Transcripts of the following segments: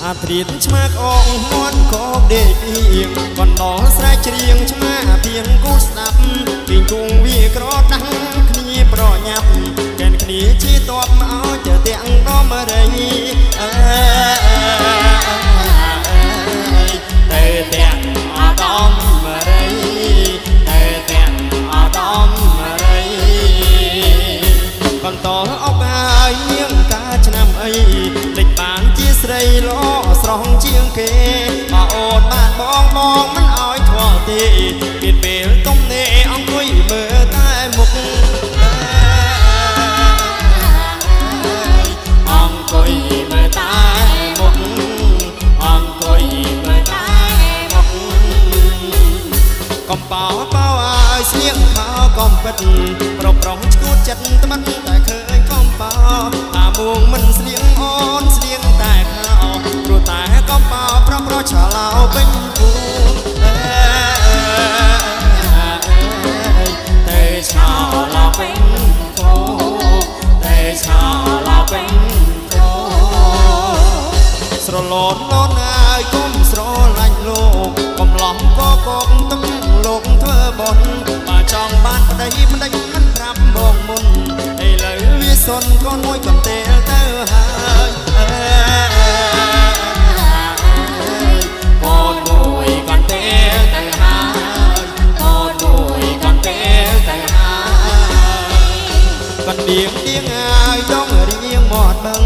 អាត្រៀតឆ្មាអងមាត់ក៏ដេកអៀងកណ្ដោស្រែកច្រៀងឆ្មាធៀងគូស្ដាប់ពីងគង់វាក្រដាស់គ្នាប្រញាប់កែនគ្នាជាតបមកឲ្យទៅទាំងដំរីទៅទាំងអដំរីទៅទាំងអដំរីកន្តអុកហើយនាងកាឆ្នាំអីលេចបានជាស្រីល្អស្រស់ជាងគេមកអូនបានបងមិនឲ្យខ្វល់ទេមានពេលទុំនេអង្គុយមើលតែមុខអង្គុយមើលតែមុខអង្គុយមើលតែមុខកំបោបោឲ្យស្លៀកខោកំពិតប្រប្រងឈួតចិត្តត្បិតតែឃើញកំបោអាមួងមិនស្លៀកអូនស្លៀកតែខោព្រោះតែកំបោប្រឆាឡោពេញពួងតែឆាឡោពេញពួងតែឆាឡោពេញពួងស្រឡូនលូនហើយកុំស្រឡាញ់លោកកុំឡំក៏កកទឹកលោកធ្វើបន់បើចង់បានប្តីមិនប្រាប់បងមុនឥឡូវវាសុនកូនមួយកន្ទេលទៅហើយកូនមួយកន្ទេលទៅហើយកូនមួយកន្ទេលទៅហើយកណ្ដៀងទៀងហើយដងរៀងមាត់បឹង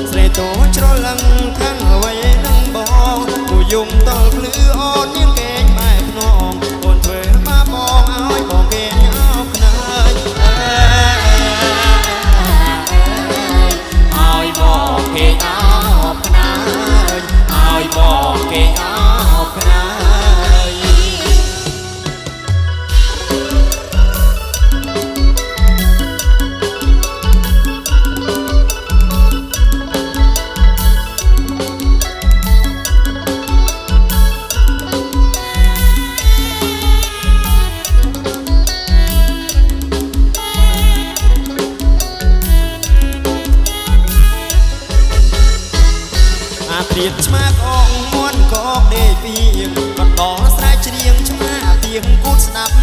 ស្រីតូចច្រឡឹងខាងអ្វីនឹងបងគូយំតល់ភ្លឺអូននាងកេងបែកខ្នងអូនធ្វើបាបបងឲ្យបងកេងអោបខ្នើយឲ្យបងកេងអោបខ្នើយឲ្យបងកេងអោបខ្នើយត្រៀតឆ្មាអងមាន់ក៏ដេកពីកណ្ដោស្រែកច្រៀងឆ្មាទៀងគូតស្ដាប់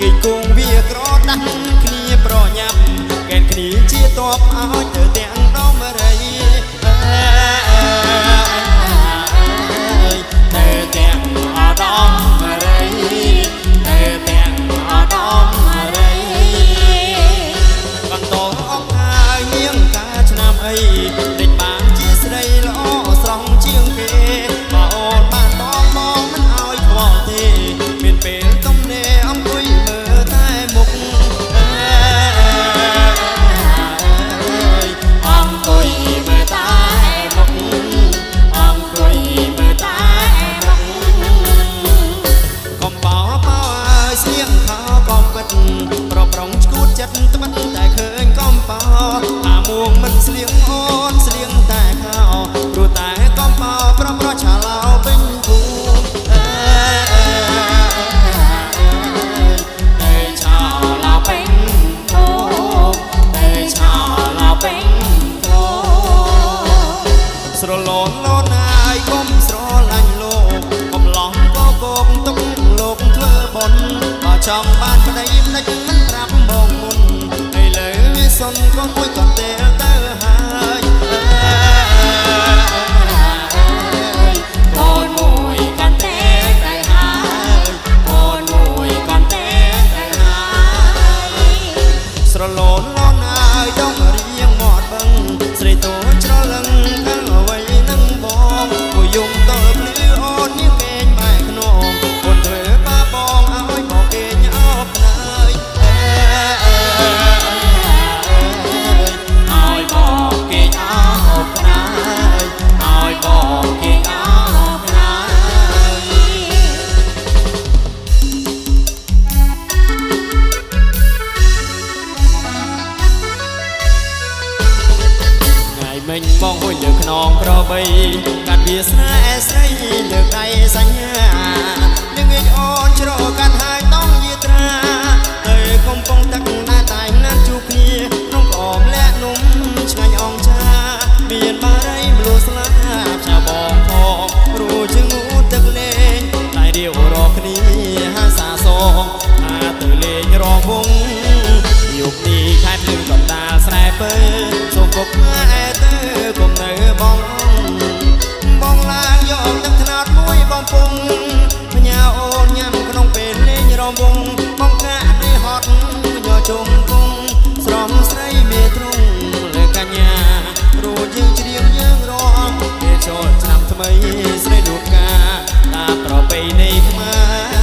គេគង់វាក្រដាស់គ្នាប្រញាប់កែនគ្នាជាតបឲ្យទៅទាំងដំរីទៅទាំងអដំរីទៅទាំងអដំរីកន្តអុកហើយនាងកាឆ្នាំអីលេចបានជាស្រីល្អស្រស់ជាងគេបើអូនបានបងមិនឲ្យខ្វល់ទេមានពេលទុំនេអង្គុយមើលតែមុខអង្គុយមើលតែមុខអង្គុយមើលតែមុខកំបោបោឲ្យស្លៀកខោកំពិតប្រប្រងឈួតចិត្តត្បិតតែឃើញកំបោអាមួងមិនស្លៀកអូនស្លៀកតែខោព្រោះតែកំបោប្រឆាឡោពេញពួងតែឆាឡោពេញពួងតែឆាឡោពេញពួងស្រឡូនលូនហើយកុំស្រឡាញ់លោកកុំឡំក៏កកទុកលោកធ្វើបន់បើចង់បានប្តីមិនប្រាប់បងមុនឥឡូវវាសុនកូនមួយកន្ទេលទៅហើយកូនមួយកន្ទេលទៅហើយកូនមួយកន្ទេលទៅហើយស្រឡូនលូនហើយដងរៀងមាត់បឹងស្រីតូចច្រឡឹងខាងអ្វីនឹងបងគូយំតល់ភ្លឺអូននាងកេងបែកខ្នងអូនធ្វើបាបបងឲ្យបងកេងអោបខ្នើយឲ្យបងកេងអោបខ្នើយឲ្យបងកេងអោបខ្នើយថ្ងៃមិញបងហួយលើខ្នងក្របីកាត់វាស្នេហ៍ស្រីលើកដៃសញ្ញានឹងឯងអូនច្រកកាន់ហើយต้องយាត្រាទៅកំពង់ទឹកណាតែណាជួបគ្នាក្នុងក្អមលាក់នំឆ្ងាញ់អងចាមានបារីមលូស្លាបឆាបងផង ស្រីលោកកាតាមប្រពៃណីខ្មែរ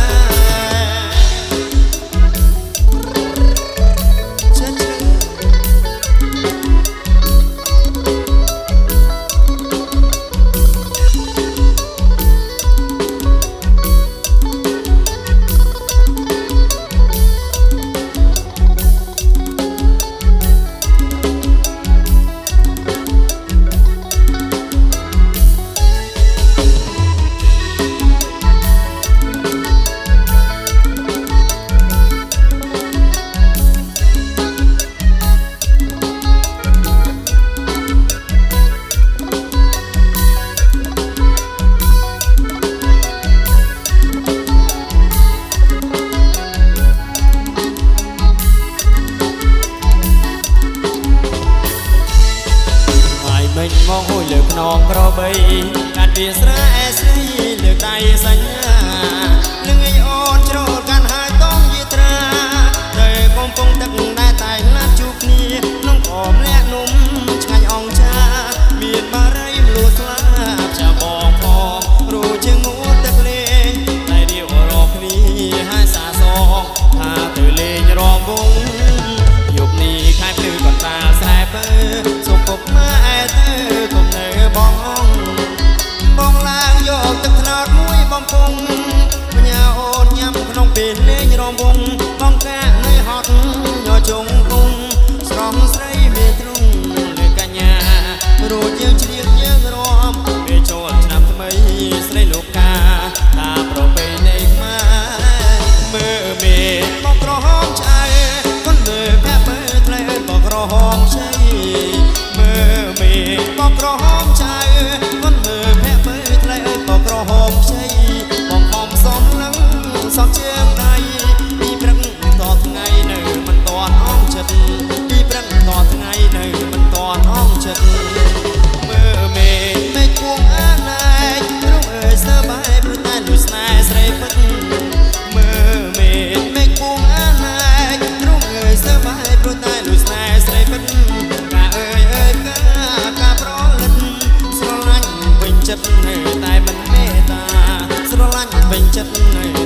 មកហួយលើខ្នងក្របីកាត់វាស្រែស្រីលើដៃសញ្ញានឹងឲ្យអូនច្រូតកាន់ហើយតងយាត្រាតែកំពុងទឹកដែលតែណាត់ជួបគ្នាក្នុងអមលាក់នំឆ្ងាញ់អងចាមានបារីមលួស្លាបចាបងផងរួចជាងូតទឹកលេងតែរៀបរកគ្នាហើយសាសងថាទៅលេងរំវងយប់នេះខែភ្លឺកណ្ដាលស្រែពើសុំពុកម៉ែទៅគុំនៅបងឡើងយកទឹកថ្នោតមួយបំពង់បញ្ញាអូនញ៉ាំក្នុងពេលលេងរំវងបងកានៅហត់ញ័រជុងគុំស្រងស្រីមានទ្រុងលើកញ្ញារួចយើងជ្រៀងយើងរំពេលចូលឆ្នាំថ្មីស្រីលោកកាតាមប្រពៃណីខ្មែរមើលមេបងក្រហមឆ្អើគុនមើលភ័ក្រមើលថ្លៃអើបងក្រហមឆៃមើលមេបងក្រហមឆ្អើគុនមើលភ័ក្រមើលថ្លៃអើបងក្រហមឆៃបងខំសំឡឹងសំជើងដៃពីព្រឹកតថ្ងៃនៅមិនតន់អងចិត្តពីព្រឹកតថ្ងៃនៅមិនតន់អងចិត្តមើលមេមេគួងអាណែករុំអើយសើបាយព្រោះតែលួចស្នេហ៍ស្រីពិតមើលមេមេគួងអាណែករុំអើយសើបាយព្រោះតែលួចស្នេហ៍ស្រីពិតកាអើយអើយកាប្រលិតស្រឡាញ់ពេញចិត្តនៅតែមិនមេត្តាស្រឡាញ់ពេញចិត្តនៅ